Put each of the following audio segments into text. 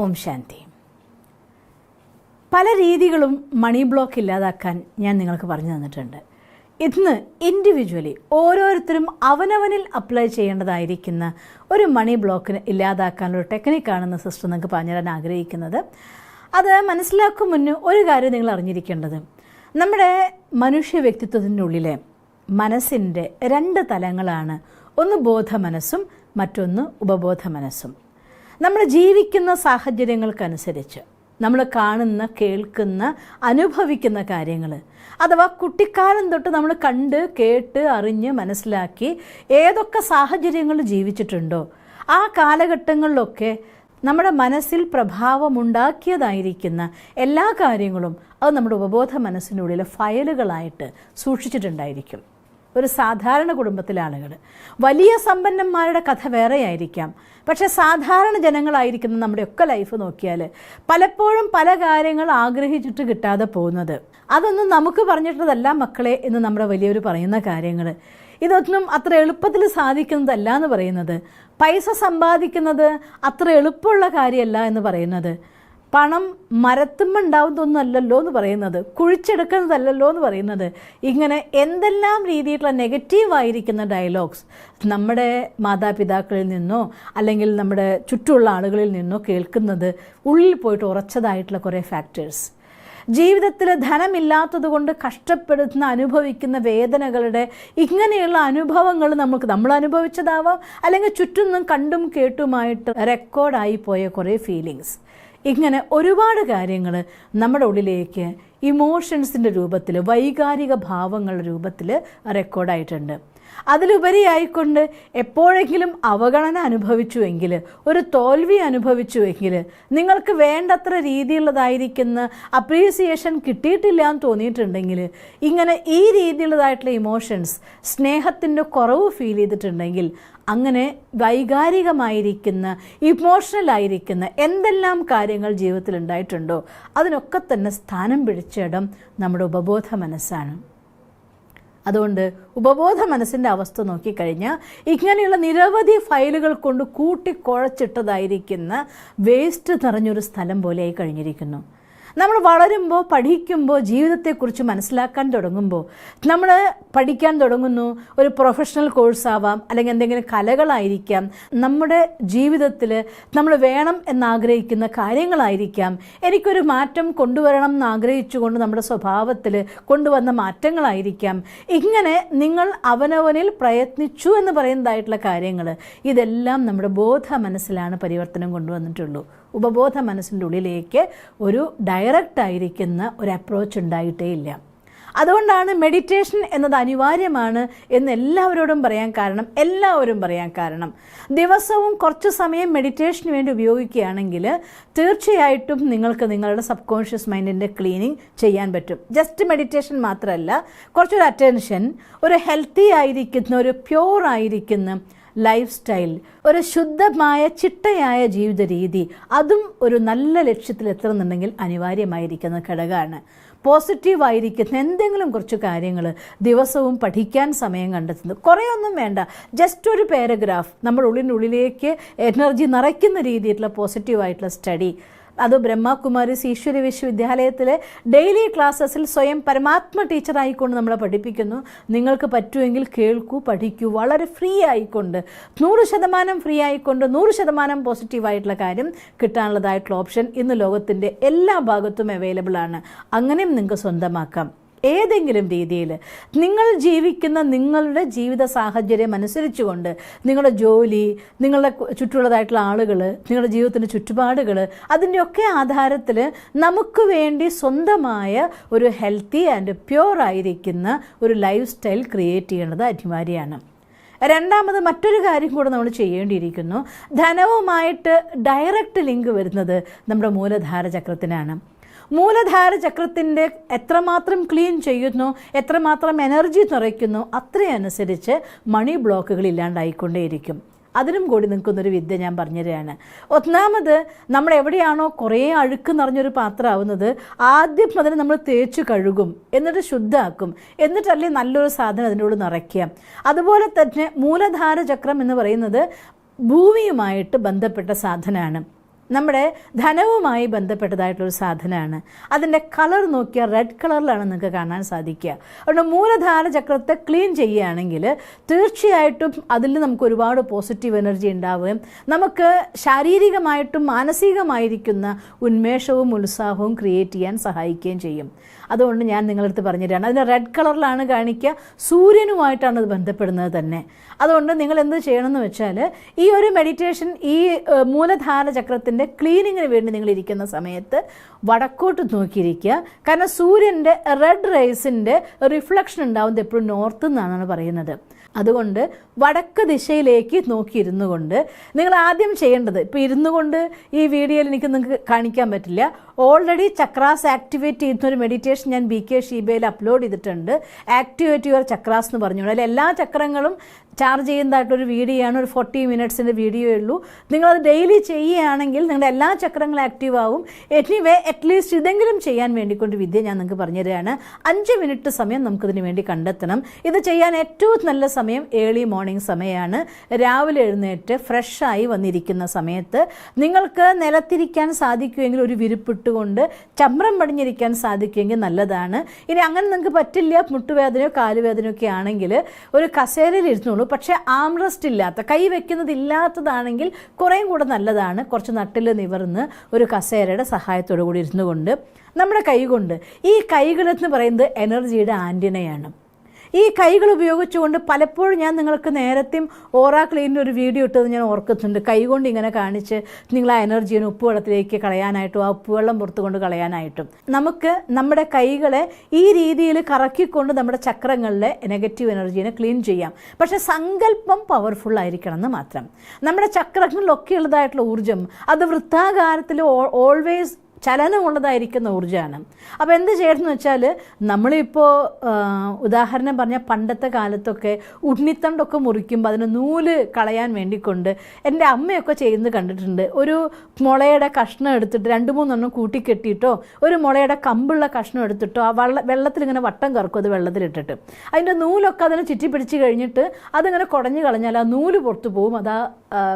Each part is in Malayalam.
ഓം ശാന്തി. പല രീതികളും മണി ബ്ലോക്ക് ഇല്ലാതാക്കാൻ ഞാൻ നിങ്ങൾക്ക് പറഞ്ഞു തന്നിട്ടുണ്ട്. ഇന്ന് ഇൻഡിവിജ്വലി ഓരോരുത്തരും അവനവനിൽ അപ്ലൈ ചെയ്യേണ്ടതായിരിക്കുന്ന ഒരു മണി ബ്ലോക്കിന് ഇല്ലാതാക്കാനുള്ള ടെക്നിക്കാണെന്ന് സിസ്റ്റർ നിങ്ങൾക്ക് പറഞ്ഞു തരാൻ ആഗ്രഹിക്കുന്നത്. അത് മനസ്സിലാക്കും മുന്നേ ഒരു കാര്യം നിങ്ങൾ അറിഞ്ഞിരിക്കേണ്ടത്, നമ്മുടെ മനുഷ്യ വ്യക്തിത്വത്തിൻ്റെ ഉള്ളിലെ മനസ്സിൻ്റെ രണ്ട് തലങ്ങളാണ്. ഒന്ന് ബോധ മനസ്സും മറ്റൊന്ന് ഉപബോധ മനസ്സും. നമ്മൾ ജീവിക്കുന്ന സാഹചര്യങ്ങൾക്കനുസരിച്ച് നമ്മൾ കാണുന്ന, കേൾക്കുന്ന, അനുഭവിക്കുന്ന കാര്യങ്ങൾ, അഥവാ കുട്ടിക്കാലം തൊട്ട് നമ്മൾ കണ്ട്, കേട്ട്, അറിഞ്ഞ്, മനസ്സിലാക്കി ഏതൊക്കെ സാഹചര്യങ്ങളിൽ ജീവിച്ചിട്ടുണ്ടോ ആ കാലഘട്ടങ്ങളിലൊക്കെ നമ്മുടെ മനസ്സിൽ പ്രഭാവമുണ്ടാക്കിയതായിരിക്കുന്ന എല്ലാ കാര്യങ്ങളും അത് നമ്മുടെ ഉപബോധ മനസ്സിനുള്ളിലെ ഫയലുകളായിട്ട് സൂക്ഷിച്ചിട്ടുണ്ടായിരിക്കും. ഒരു സാധാരണ കുടുംബത്തിലെ ആളുകൾ, വലിയ സമ്പന്നന്മാരുടെ കഥ വേറെയായിരിക്കാം. പക്ഷേ സാധാരണ ജനങ്ങളായിരിക്കുന്ന നമ്മുടെയൊക്കെ ലൈഫ് നോക്കിയാൽ പലപ്പോഴും പല കാര്യങ്ങൾ ആഗ്രഹിച്ചിട്ട് കിട്ടാതെ പോകുന്നത്, അതൊന്നും നമുക്ക് പറഞ്ഞിട്ടതല്ല മക്കളെ എന്ന് നമ്മുടെ വലിയവർ പറയുന്ന കാര്യങ്ങൾ. ഇതൊന്നും അത്ര എളുപ്പത്തിൽ സാധിക്കുന്നതല്ല എന്ന് പറയുന്നത്, പൈസ സമ്പാദിക്കുന്നത് അത്ര എളുപ്പമുള്ള കാര്യമല്ല എന്ന് പറയുന്നത്, പണം മരത്തുമ്പുണ്ടാവുന്നതൊന്നുമല്ലല്ലോ എന്ന് പറയുന്നത്, കുഴിച്ചെടുക്കുന്നതല്ലല്ലോ എന്ന് പറയുന്നത്, ഇങ്ങനെ എന്തെല്ലാം രീതിയിലുള്ള നെഗറ്റീവായിരിക്കുന്ന ഡയലോഗ്സ് നമ്മുടെ മാതാപിതാക്കളിൽ നിന്നോ അല്ലെങ്കിൽ നമ്മുടെ ചുറ്റുമുള്ള ആളുകളിൽ നിന്നോ കേൾക്കുന്നത് ഉള്ളിൽ പോയിട്ട് ഉറച്ചതായിട്ടുള്ള കുറേ ഫാക്ടേഴ്സ്. ജീവിതത്തിൽ ധനമില്ലാത്തത് കൊണ്ട് കഷ്ടപ്പെടുന്ന, അനുഭവിക്കുന്ന വേദനകളുടെ ഇങ്ങനെയുള്ള അനുഭവങ്ങൾ നമ്മൾ അനുഭവിച്ചതാവാം, അല്ലെങ്കിൽ ചുറ്റും കണ്ടും കേട്ടുമായിട്ട് റെക്കോർഡായി പോയ കുറേ ഫീലിങ്സ്. ഇങ്ങനെ ഒരുപാട് കാര്യങ്ങൾ നമ്മുടെ ഉള്ളിലേക്ക് ഇമോഷൻസിൻ്റെ രൂപത്തിൽ, വൈകാരിക ഭാവങ്ങളുടെ രൂപത്തിൽ റെക്കോർഡായിട്ടുണ്ട്. അതിലുപരിയായിക്കൊണ്ട് എപ്പോഴെങ്കിലും അവഗണന അനുഭവിച്ചുവെങ്കിൽ, ഒരു തോൽവി അനുഭവിച്ചുവെങ്കിൽ, നിങ്ങൾക്ക് വേണ്ടത്ര രീതിയിലുള്ളതായിരിക്കുന്ന അപ്രീസിയേഷൻ കിട്ടിയിട്ടില്ല എന്ന് തോന്നിയിട്ടുണ്ടെങ്കിൽ, ഇങ്ങനെ ഈ രീതിയിലുള്ളതായിട്ടുള്ള ഇമോഷൻസ്, സ്നേഹത്തിൻ്റെ കുറവ് ഫീൽ ചെയ്തിട്ടുണ്ടെങ്കിൽ, അങ്ങനെ വൈകാരികമായിരിക്കുന്ന, ഇമോഷണലായിരിക്കുന്ന എന്തെല്ലാം കാര്യങ്ങൾ ജീവിതത്തിൽ ഉണ്ടായിട്ടുണ്ടോ അതിനൊക്കെ തന്നെ സ്ഥാനം പിടിച്ച ഇടം നമ്മുടെ ഉപബോധ മനസ്സാണ്. അതുകൊണ്ട് ഉപബോധ മനസ്സിൻ്റെ അവസ്ഥ നോക്കിക്കഴിഞ്ഞാൽ ഇങ്ങനെയുള്ള നിരവധി ഫയലുകൾ കൊണ്ട് കൂട്ടിക്കുഴച്ചിട്ടതായിരിക്കുന്ന വേസ്റ്റ് നിറഞ്ഞൊരു സ്ഥലം പോലെയായി കഴിഞ്ഞിരിക്കുന്നു. നമ്മൾ വളരുമ്പോൾ, പഠിക്കുമ്പോൾ, ജീവിതത്തെക്കുറിച്ച് മനസ്സിലാക്കാൻ തുടങ്ങുമ്പോൾ, നമ്മൾ പഠിക്കാൻ തുടങ്ങുന്നു. ഒരു പ്രൊഫഷണൽ കോഴ്സാവാം, അല്ലെങ്കിൽ എന്തെങ്കിലും കലകളായിരിക്കാം, നമ്മുടെ ജീവിതത്തിൽ നമ്മൾ വേണം എന്നാഗ്രഹിക്കുന്ന കാര്യങ്ങളായിരിക്കാം, എനിക്കൊരു മാറ്റം കൊണ്ടുവരണം എന്നാഗ്രഹിച്ചുകൊണ്ട് നമ്മുടെ സ്വഭാവത്തിൽ കൊണ്ടുവന്ന മാറ്റങ്ങളായിരിക്കാം. ഇങ്ങനെ നിങ്ങൾ അവനവനിൽ പ്രയത്നിച്ചു എന്ന് പറയുന്നതായിട്ടുള്ള കാര്യങ്ങൾ, ഇതെല്ലാം നമ്മുടെ ബോധ മനസ്സിലാണ് പരിവർത്തനം കൊണ്ടുവന്നിട്ടുള്ളൂ. ഉപബോധ മനസ്സിൻ്റെ ഉള്ളിലേക്ക് ഒരു ഡയറക്റ്റായിരിക്കുന്ന ഒരു അപ്രോച്ച് ഉണ്ടായിട്ടേ ഇല്ല. അതുകൊണ്ടാണ് മെഡിറ്റേഷൻ എന്നത് അനിവാര്യമാണ് എന്ന് എല്ലാവരും പറയാൻ കാരണം ദിവസവും കുറച്ച് സമയം മെഡിറ്റേഷന് വേണ്ടി ഉപയോഗിക്കുകയാണെങ്കിൽ തീർച്ചയായിട്ടും നിങ്ങൾക്ക് നിങ്ങളുടെ സബ് കോൺഷ്യസ് മൈൻഡിൻ്റെ ക്ലീനിങ് ചെയ്യാൻ പറ്റും. ജസ്റ്റ് മെഡിറ്റേഷൻ മാത്രമല്ല, കുറച്ചൊരു അറ്റൻഷൻ, ഒരു ഹെൽത്തി ആയിരിക്കുന്ന, ഒരു പ്യൂർ ആയിരിക്കുന്ന ലൈഫ് സ്റ്റൈൽ, ഒരു ശുദ്ധമായ ചിട്ടയായ ജീവിത രീതി, അതും ഒരു നല്ല ലക്ഷ്യത്തിലെത്തുന്നുണ്ടെങ്കിൽ അനിവാര്യമായിരിക്കുന്ന ഘടകമാണ്. പോസിറ്റീവായിരിക്കുന്ന എന്തെങ്കിലും കുറച്ച് കാര്യങ്ങൾ ദിവസവും പഠിക്കാൻ സമയം കണ്ടെത്തുന്നത്, കുറേയൊന്നും വേണ്ട, ജസ്റ്റ് ഒരു പാരഗ്രാഫ് നമ്മുടെ ഉള്ളിലേക്ക് എനർജി നിറയ്ക്കുന്ന രീതിയിലുള്ള പോസിറ്റീവായിട്ടുള്ള സ്റ്റഡി. അത് ബ്രഹ്മകുമാരീസ് ഈശ്വരി വിശ്വവിദ്യാലയത്തിലെ ഡെയിലി ക്ലാസ്സസിൽ സ്വയം പരമാത്മ ടീച്ചറായിക്കൊണ്ട് നമ്മളെ പഠിപ്പിക്കുന്നു. നിങ്ങൾക്ക് പറ്റുമെങ്കിൽ കേൾക്കൂ, പഠിക്കൂ, വളരെ ഫ്രീ ആയിക്കൊണ്ട്, 100% ഫ്രീ ആയിക്കൊണ്ട് 100% പോസിറ്റീവായിട്ടുള്ള കാര്യം കിട്ടാനുള്ളതായിട്ടുള്ള ഓപ്ഷൻ ഇന്ന് ലോകത്തിൻ്റെ എല്ലാ ഭാഗത്തും അവൈലബിൾ ആണ്. അങ്ങനെയും നിങ്ങൾക്ക് സ്വന്തമാക്കാം. ഏതെങ്കിലും രീതിയിൽ നിങ്ങൾ ജീവിക്കുന്ന നിങ്ങളുടെ ജീവിത സാഹചര്യം അനുസരിച്ചുകൊണ്ട് നിങ്ങളുടെ ജോലി, നിങ്ങളുടെ ചുറ്റുമുള്ളതായിട്ടുള്ള ആളുകൾ, നിങ്ങളുടെ ജീവിതത്തിൻ്റെ ചുറ്റുപാടുകൾ, അതിൻ്റെയൊക്കെ ആധാരത്തിൽ നമുക്ക് വേണ്ടി സ്വന്തമായ ഒരു ഹെൽത്തി ആൻഡ് പ്യൂർ ആയിരിക്കുന്ന ഒരു ലൈഫ് സ്റ്റൈൽ ക്രിയേറ്റ് ചെയ്യേണ്ടത് അനിവാര്യമാണ്. രണ്ടാമത് മറ്റൊരു കാര്യം കൂടെ നമ്മൾ ചെയ്യേണ്ടിയിരിക്കുന്നു. ധനവുമായിട്ട് ഡയറക്റ്റ് ലിങ്ക് വരുന്നത് നമ്മുടെ മൂലധാര ചക്രത്തിനാണ്. മൂലധാര ചക്രത്തിൻ്റെ എത്രമാത്രം ക്ലീൻ ചെയ്യുന്നു, എത്രമാത്രം എനർജി നിറയ്ക്കുന്നു, അത്രയനുസരിച്ച് മണി ബ്ലോക്കുകൾ ഇല്ലാണ്ടായിക്കൊണ്ടേയിരിക്കും. അതിനും കൂടി നിൽക്കുന്നൊരു വിദ്യ ഞാൻ പറഞ്ഞുതരാണ്. ഒന്നാമത്, നമ്മൾ എവിടെയാണോ കുറേ അഴുക്ക് നിറഞ്ഞൊരു പാത്രമാവുന്നത്, ആദ്യം മുതൽ നമ്മൾ തേച്ച് കഴുകും, എന്നിട്ട് ശുദ്ധമാക്കും, എന്നിട്ടല്ലേ നല്ലൊരു സാധനം അതിനോട് നിറയ്ക്കുക. അതുപോലെ തന്നെ മൂലധാര ചക്രം എന്ന് പറയുന്നത് ഭൂമിയുമായിട്ട് ബന്ധപ്പെട്ട സാധനമാണ്. നമ്മുടെ ധനവുമായി ബന്ധപ്പെട്ടതായിട്ടുള്ളൊരു സാധനമാണ്. അതിൻ്റെ കളർ നോക്കിയാൽ റെഡ് കളറിലാണ് നിങ്ങൾക്ക് കാണാൻ സാധിക്കുക. അതുകൊണ്ട് മൂലധാര ചക്രത്തെ ക്ലീൻ ചെയ്യുകയാണെങ്കിൽ തീർച്ചയായിട്ടും അതിൽ നമുക്ക് ഒരുപാട് പോസിറ്റീവ് എനർജി ഉണ്ടാവുകയും നമുക്ക് ശാരീരികമായിട്ടും മാനസികമായിരിക്കുന്ന ഉന്മേഷവും ഉത്സാഹവും ക്രിയേറ്റ് ചെയ്യാൻ സഹായിക്കുകയും ചെയ്യും. അതുകൊണ്ട് ഞാൻ നിങ്ങളടുത്ത് പറഞ്ഞുതരാണ്, അതിന് റെഡ് കളറിലാണ് കാണിക്കുക, സൂര്യനുമായിട്ടാണ് അത് ബന്ധപ്പെടുന്നത് തന്നെ. അതുകൊണ്ട് നിങ്ങൾ എന്ത് ചെയ്യണമെന്ന് വെച്ചാൽ ഈ ഒരു മെഡിറ്റേഷൻ ഈ മൂലധാര ചക്രത്തിൻ്റെ ക്ലീനിങ്ങിന് വേണ്ടി നിങ്ങൾ ഇരിക്കുന്ന സമയത്ത് വടക്കോട്ട് നോക്കിയിരിക്കുക. കാരണം സൂര്യൻ്റെ റെഡ് റേസിൻ്റെ റിഫ്ലക്ഷൻ ഉണ്ടാവുന്നത് എപ്പോഴും നോർത്ത് എന്നാണ് പറയുന്നത്. അതുകൊണ്ട് വടക്ക് ദിശയിലേക്ക് നോക്കിയിരുന്നു കൊണ്ട് നിങ്ങൾ ആദ്യം ചെയ്യേണ്ടത്, ഇപ്പോൾ ഇരുന്നു കൊണ്ട് ഈ വീഡിയോയിൽ നിങ്ങൾക്ക് കാണിക്കാൻ പറ്റില്ല, ഓൾറെഡി ചക്രാസ് ആക്ടിവേറ്റ് ചെയ്യുന്നൊരു മെഡിറ്റേഷൻ ഞാൻ BK ഷീബയിൽ അപ്ലോഡ് ചെയ്തിട്ടുണ്ട്. ആക്ടിവേറ്റ് യുവർ ചക്രാസ് എന്ന് പറഞ്ഞുകൊണ്ട് അതിൽ എല്ലാ ചക്രങ്ങളും ചാർജ് ചെയ്യുന്നതായിട്ടൊരു വീഡിയോ ആണ്. ഒരു 40 മിനിറ്റ്സിൻ്റെ വീഡിയോ ഉള്ളൂ. നിങ്ങളത് ഡെയിലി ചെയ്യുകയാണെങ്കിൽ നിങ്ങളുടെ എല്ലാ ചക്രങ്ങളും ആക്റ്റീവ് ആവും. എനിവേ അറ്റ്ലീസ്റ്റ് ഇതെങ്കിലും ചെയ്യാൻ വേണ്ടിക്കൊണ്ട് വിദ്യ ഞാൻ നിങ്ങൾക്ക് പറഞ്ഞുതരികയാണ്. 5 മിനിറ്റ് സമയം നമുക്കിതിന് വേണ്ടി കണ്ടെത്തണം. ഇത് ചെയ്യാൻ ഏറ്റവും നല്ല സമയം ഏർലി മോർണിംഗ് സമയമാണ്. രാവിലെ എഴുന്നേറ്റ് ഫ്രഷായി വന്നിരിക്കുന്ന സമയത്ത് നിങ്ങൾക്ക് നിലത്തിരിക്കാൻ സാധിക്കുമെങ്കിൽ ഒരു വിരിപ്പിട്ടുകൊണ്ട് ചമ്രം പടിഞ്ഞിരിക്കാൻ സാധിക്കുമെങ്കിൽ നല്ലതാണ്. ഇനി അങ്ങനെ നിങ്ങൾക്ക് പറ്റില്ല, മുട്ടുവേദനയോ കാലുവേദനയോ ഒക്കെ ആണെങ്കിൽ ഒരു കസേരയിൽ ഇരുന്നുള്ളൂ. പക്ഷേ ആംറസ്റ്റ് ഇല്ലാത്ത, കൈ വെക്കുന്നതില്ലാത്തതാണെങ്കിൽ കുറേയും കൂടെ നല്ലതാണ്. കുറച്ച് നട്ടിൽ നിവർന്ന് ഒരു കസേരയുടെ സഹായത്തോടു കൂടി ഇരുന്നു കൊണ്ട് നമ്മുടെ കൈ കൊണ്ട്, ഈ കൈകളെന്ന് പറയുന്നത് എനർജിയുടെ ആൻറ്റിനയാണ്. ഈ കൈകൾ ഉപയോഗിച്ചുകൊണ്ട് പലപ്പോഴും ഞാൻ നിങ്ങൾക്ക് നേരത്തെയും ഓറ ക്ലീനിൻ്റെ ഒരു വീഡിയോ ഇട്ടത് ഞാൻ ഓർക്കുന്നുണ്ട്. കൈകൊണ്ട് ഇങ്ങനെ കാണിച്ച് നിങ്ങൾ ആ എനർജിയെ ഉപ്പുവെള്ളത്തിലേക്ക് കളയാനായിട്ടും ആ ഉപ്പുവെള്ളം പുറത്തു കൊണ്ട് കളയാനായിട്ടും നമുക്ക് നമ്മുടെ കൈകളെ ഈ രീതിയിൽ കറക്കിക്കൊണ്ട് നമ്മുടെ ചക്രങ്ങളിലെ നെഗറ്റീവ് എനർജീനെ ക്ലീൻ ചെയ്യാം. പക്ഷേ സങ്കല്പം പവർഫുൾ ആയിരിക്കണം എന്ന് മാത്രം. നമ്മുടെ ചക്രങ്ങളിലൊക്കെ ഉള്ളതായിട്ടുള്ള ഊർജ്ജം അത് വൃത്താകാരത്തിൽ ഓൾവേസ് ചലനമുള്ളതായിരിക്കുന്ന ഊർജ്ജമാണ്. അപ്പോൾ എന്ത് ചെയ്യണമെന്ന് വെച്ചാൽ നമ്മളിപ്പോൾ ഉദാഹരണം പറഞ്ഞാൽ പണ്ടത്തെ കാലത്തൊക്കെ ഉണ്ണിത്തണ്ടൊക്കെ മുറിക്കുമ്പോൾ അതിന് നൂല് കളയാൻ വേണ്ടിക്കൊണ്ട് എൻ്റെ അമ്മയൊക്കെ ചെയ്യുന്നത് കണ്ടിട്ടുണ്ട്. ഒരു മുളയുടെ കഷ്ണം എടുത്തിട്ട് 2-3 കൂട്ടിക്കെട്ടിയിട്ടോ ഒരു മുളയുടെ കമ്പുള്ള കഷ്ണം എടുത്തിട്ടോ ആ വെള്ളത്തിലിങ്ങനെ വട്ടം കറക്കും, അത് വെള്ളത്തിലിട്ടിട്ട് അതിൻ്റെ നൂലൊക്കെ അതിനെ ചുറ്റിപ്പിടിച്ച് കഴിഞ്ഞിട്ട് അതിങ്ങനെ കുടഞ്ഞു കളഞ്ഞാൽ ആ നൂല് പുറത്തു പോകും, അത് ആ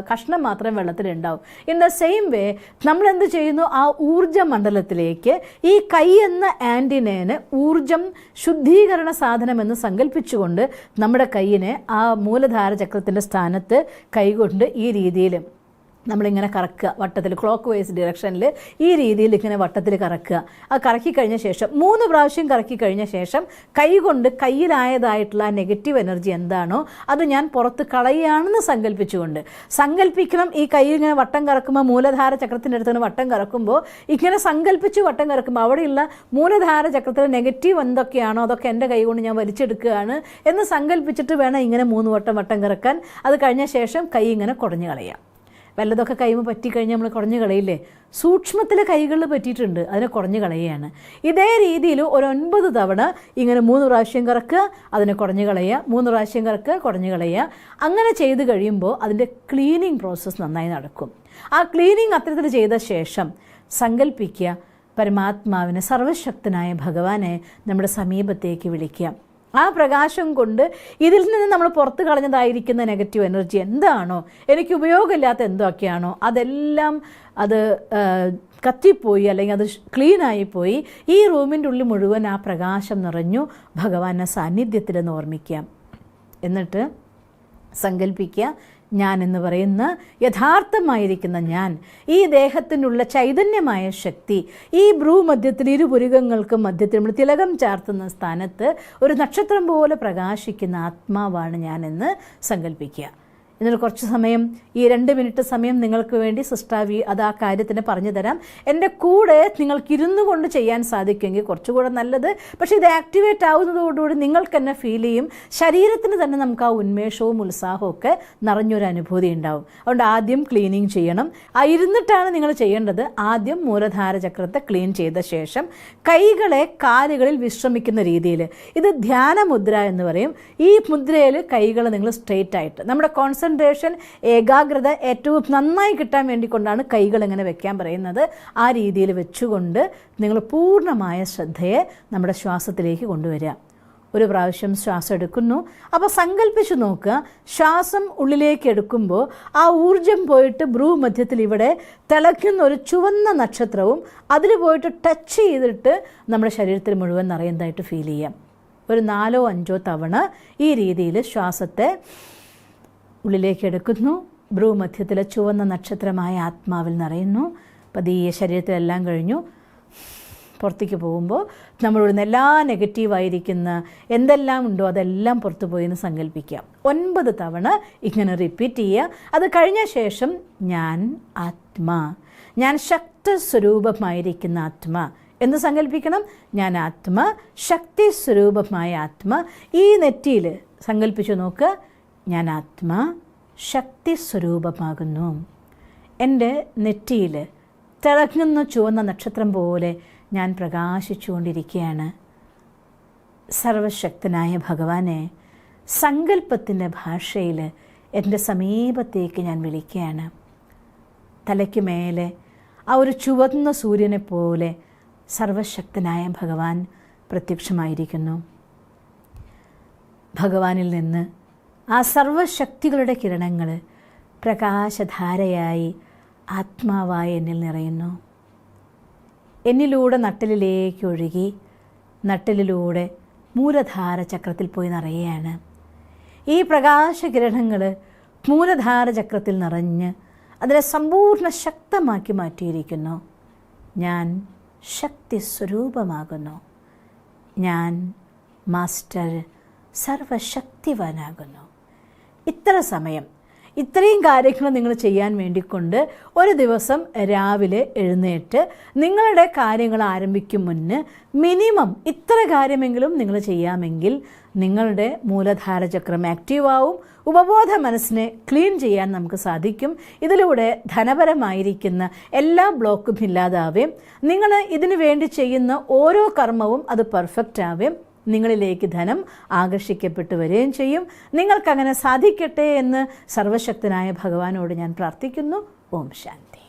കഷ്ണം മാത്രം വെള്ളത്തിലുണ്ടാവും. ഇൻ ദ സെയിം വേ നമ്മളെന്ത് ചെയ്യുന്നു, ആ ഊർജ്ജ മണ്ഡലത്തിലേക്ക് ഈ കൈ എന്ന ആൻറ്റിനേന് ഊർജം ശുദ്ധീകരണ സാധനമെന്ന് സങ്കല്പിച്ചുകൊണ്ട് നമ്മുടെ കൈയിനെ ആ മൂലധാര ചക്രത്തിൻ്റെ സ്ഥാനത്ത് കൈകൊണ്ട് ഈ രീതിയിൽ നമ്മളിങ്ങനെ കറക്കുക, വട്ടത്തിൽ ക്ലോക്ക് വൈസ് ഡിറക്ഷനിൽ ഈ രീതിയിൽ ഇങ്ങനെ വട്ടത്തിൽ കറക്കുക. അത് കറക്കി കഴിഞ്ഞ ശേഷം 3 പ്രാവശ്യം കറക്കി കഴിഞ്ഞ ശേഷം കൈകൊണ്ട് കയ്യിലായതായിട്ടുള്ള ആ നെഗറ്റീവ് എനർജി എന്താണോ അത് ഞാൻ പുറത്ത് കളയുകയാണെന്ന് സങ്കല്പിക്കണം. ഈ കൈ ഇങ്ങനെ വട്ടം കറക്കുമ്പോൾ മൂലധാര ചക്രത്തിൻ്റെ അടുത്ത് വട്ടം കറക്കുമ്പോൾ ഇങ്ങനെ സങ്കല്പിച്ച് വട്ടം കറക്കുമ്പോൾ അവിടെയുള്ള മൂലധാര ചക്രത്തിൽ നെഗറ്റീവ് എന്തൊക്കെയാണോ അതൊക്കെ എൻ്റെ കൈ കൊണ്ട് ഞാൻ വലിച്ചെടുക്കുകയാണ് എന്ന് സങ്കല്പിച്ചിട്ട് വേണം ഇങ്ങനെ 3 വട്ടം കറക്കാൻ. അത് കഴിഞ്ഞ ശേഷം കൈ ഇങ്ങനെ കുടഞ്ഞു കളയാം. വല്ലതൊക്കെ കൈമ പറ്റിക്കഴിഞ്ഞാൽ നമ്മൾ കുടഞ്ഞു കളയില്ലേ, സൂക്ഷ്മത്തിലെ കൈകളിൽ പറ്റിയിട്ടുണ്ട്, അതിനെ കുടഞ്ഞു കളയുകയാണ്. ഇതേ രീതിയിൽ ഒരു 9 തവണ ഇങ്ങനെ 3 പ്രാവശ്യം കറക്കുക, അതിനെ കുടഞ്ഞു കളയുക, 3 പ്രാവശ്യം കറക്കുക, കുടഞ്ഞു കളയുക. അങ്ങനെ ചെയ്ത് കഴിയുമ്പോൾ അതിൻ്റെ ക്ലീനിങ് പ്രോസസ്സ് നന്നായി നടക്കും. ആ ക്ലീനിങ് അത്തരത്തിൽ ചെയ്ത ശേഷം സങ്കല്പിക്കുക, പരമാത്മാവിനെ, സർവശക്തനായ ഭഗവാനെ നമ്മുടെ സമീപത്തേക്ക് വിളിക്കുക. ആ പ്രകാശം കൊണ്ട് ഇതിൽ നിന്ന് നമ്മൾ പുറത്ത് കളഞ്ഞതായിരിക്കുന്ന നെഗറ്റീവ് എനർജി എന്താണോ, എനിക്ക് ഉപയോഗമില്ലാത്ത എന്തൊക്കെയാണോ അതെല്ലാം അത് കത്തിപ്പോയി അല്ലെങ്കിൽ അത് ക്ലീനായിപ്പോയി. ഈ റൂമിൻ്റെ ഉള്ളിൽ മുഴുവൻ ആ പ്രകാശം നിറഞ്ഞു ഭഗവാന്റെ സാന്നിധ്യത്തിലെന്ന് ഓർമ്മിക്കുക. എന്നിട്ട് സങ്കല്പിക്കുക, ഞാൻ എന്ന് പറയുന്ന യഥാർത്ഥമായിരിക്കുന്ന ഞാൻ, ഈ ദേഹത്തിനുള്ള ചൈതന്യമായ ശക്തി, ഈ ഭ്രൂമധ്യത്തിൽ ഇരുപുരുകങ്ങൾക്കും മധ്യത്തിൽ നമ്മൾ തിലകം ചാർത്തുന്ന സ്ഥാനത്ത് ഒരു നക്ഷത്രം പോലെ പ്രകാശിക്കുന്ന ആത്മാവാണ് ഞാനെന്ന് സങ്കല്പിക്കുക. എന്നിട്ട് കുറച്ച് സമയം, ഈ 2 മിനിറ്റ് സമയം നിങ്ങൾക്ക് വേണ്ടി സിസ്റ്റാവി അത് ആ കാര്യത്തിന് പറഞ്ഞു തരാം. എൻ്റെ കൂടെ നിങ്ങൾക്ക് ഇരുന്നു കൊണ്ട് ചെയ്യാൻ സാധിക്കുമെങ്കിൽ കുറച്ചുകൂടെ നല്ലത്. പക്ഷേ ഇത് ആക്ടിവേറ്റ് ആവുന്നതോടുകൂടി നിങ്ങൾക്ക് തന്നെ ഫീൽ ചെയ്യും, ശരീരത്തിന് തന്നെ നമുക്ക് ആ ഉന്മേഷവും ഉത്സാഹവും ഒക്കെ നിറഞ്ഞൊരു അനുഭൂതി ഉണ്ടാവും. അതുകൊണ്ട് ആദ്യം ക്ലീനിങ് ചെയ്യണം. ആ ഇരുന്നിട്ടാണ് നിങ്ങൾ ചെയ്യേണ്ടത്. ആദ്യം മൂലധാര ചക്രത്തെ ക്ലീൻ ചെയ്ത ശേഷം കൈകളെ കാലുകളിൽ വിശ്രമിക്കുന്ന രീതിയിൽ, ഇത് ധ്യാനമുദ്ര എന്ന് പറയും. ഈ മുദ്രയിൽ കൈകൾ നിങ്ങൾ സ്ട്രെയിറ്റ് ആയിട്ട്, നമ്മുടെ കോൺസെൻട്രേഷൻ ഏകാഗ്രത ഏറ്റവും നന്നായി കിട്ടാൻ വേണ്ടിക്കൊണ്ടാണ് കൈകൾ ഇങ്ങനെ വെക്കാൻ പറയുന്നത്. ആ രീതിയിൽ വെച്ചുകൊണ്ട് നിങ്ങൾ പൂർണ്ണമായ ശ്രദ്ധയെ നമ്മുടെ ശ്വാസത്തിലേക്ക് കൊണ്ടുവരിക. ഒരു പ്രാവശ്യം ശ്വാസം എടുക്കുന്നു. അപ്പോൾ സങ്കല്പിച്ച് നോക്കുക, ശ്വാസം ഉള്ളിലേക്ക് എടുക്കുമ്പോൾ ആ ഊർജം പോയിട്ട് ഭ്രൂമധ്യത്തിൽ ഇവിടെ തിളയ്ക്കുന്ന ഒരു ചുവന്ന നക്ഷത്രവും അതിൽ പോയിട്ട് ടച്ച് ചെയ്തിട്ട് നമ്മുടെ ശരീരത്തിൽ മുഴുവൻ നിറയുന്നതായിട്ട് ഫീൽ ചെയ്യാം. ഒരു 4-5 തവണ ഈ രീതിയിൽ ശ്വാസത്തെ ഉള്ളിലേക്ക് എടുക്കുന്നു. ഭ്രൂമധ്യത്തിലെ ചുവന്ന നക്ഷത്രമായ ആത്മാവിൽ നിറയുന്നു. പതിയെ ശരീരത്തിലെല്ലാം കഴിഞ്ഞു പുറത്തേക്ക് പോകുമ്പോൾ നമ്മളിവിടുന്ന് എല്ലാ നെഗറ്റീവായിരിക്കുന്ന എന്തെല്ലാം ഉണ്ടോ അതെല്ലാം പുറത്തു പോയി എന്ന് സങ്കല്പിക്കുക. 9 തവണ ഇങ്ങനെ റിപ്പീറ്റ് ചെയ്യുക. അത് കഴിഞ്ഞ ശേഷം ഞാൻ ആത്മാ, ഞാൻ ശക്തി സ്വരൂപമായിരിക്കുന്ന ആത്മാ എന്ന് സങ്കല്പിക്കണം. ഞാൻ ആത്മാ, ശക്തി സ്വരൂപമായ ആത്മാ. ഈ നെറ്റിയിൽ സങ്കല്പിച്ചു നോക്കുക, ഞാൻ ആത്മാ ശക്തി സ്വരൂപമാകുന്നു. എൻ്റെ നെറ്റിയിൽ തിളങ്ങുന്ന ചുവന്ന നക്ഷത്രം പോലെ ഞാൻ പ്രകാശിച്ചുകൊണ്ടിരിക്കുകയാണ്. സർവശക്തനായ ഭഗവാനെ, സങ്കല്പത്തിൻ്റെ ഭാഷയിൽ എൻ്റെ സമീപത്തേക്ക് ഞാൻ വിളിക്കുകയാണ്. തലയ്ക്ക് മേലെ ആ ഒരു ചുവന്ന സൂര്യനെ പോലെ സർവശക്തനായ ഭഗവാൻ പ്രത്യക്ഷമായിരിക്കുന്നു. ഭഗവാനിൽ നിന്ന് ആ സർവശക്തികളുടെ കിരണങ്ങൾ പ്രകാശധാരയായി ആത്മാവായി എന്നിൽ നിറയുന്നു. എന്നിലൂടെ നട്ടലിലേക്ക് ഒഴുകി നട്ടലിലൂടെ മൂലധാര ചക്രത്തിൽ പോയി നിറയുകയാണ്. ഈ പ്രകാശകിരണങ്ങൾ മൂലധാര ചക്രത്തിൽ നിറഞ്ഞ് അതിനെ സമ്പൂർണ്ണ ശക്തമാക്കി മാറ്റിയിരിക്കുന്നു. ഞാൻ ശക്തി സ്വരൂപമാകുന്നു. ഞാൻ മാസ്റ്റർ സർവശക്തിവാനാകുന്നു. ഇത്ര സമയം ഇത്രയും കാര്യങ്ങൾ നിങ്ങൾ ചെയ്യാൻ വേണ്ടിക്കൊണ്ട് ഒരു ദിവസം രാവിലെ എഴുന്നേറ്റ് നിങ്ങളുടെ കാര്യങ്ങൾ ആരംഭിക്കും മുന്ന് മിനിമം ഇത്ര കാര്യമെങ്കിലും നിങ്ങൾ ചെയ്യാമെങ്കിൽ നിങ്ങളുടെ മൂലധാര ചക്രം ആക്റ്റീവാവും. ഉപബോധ മനസ്സിനെ ക്ലീൻ ചെയ്യാൻ നമുക്ക് സാധിക്കും. ഇതിലൂടെ ധനപരമായിരിക്കുന്ന എല്ലാ ബ്ലോക്കും ഇല്ലാതാവുകയും നിങ്ങൾ ഇതിനു വേണ്ടി ചെയ്യുന്ന ഓരോ കർമ്മവും അത് പെർഫെക്റ്റ് ആവുകയും നിങ്ങളിലേക്ക് ധനം ആകർഷിക്കപ്പെട്ടു വരികയും ചെയ്യും. നിങ്ങൾക്കങ്ങനെ സാധിക്കട്ടെ എന്ന് സർവശക്തനായ ഭഗവാനോട് ഞാൻ പ്രാർത്ഥിക്കുന്നു. ഓം ശാന്തി.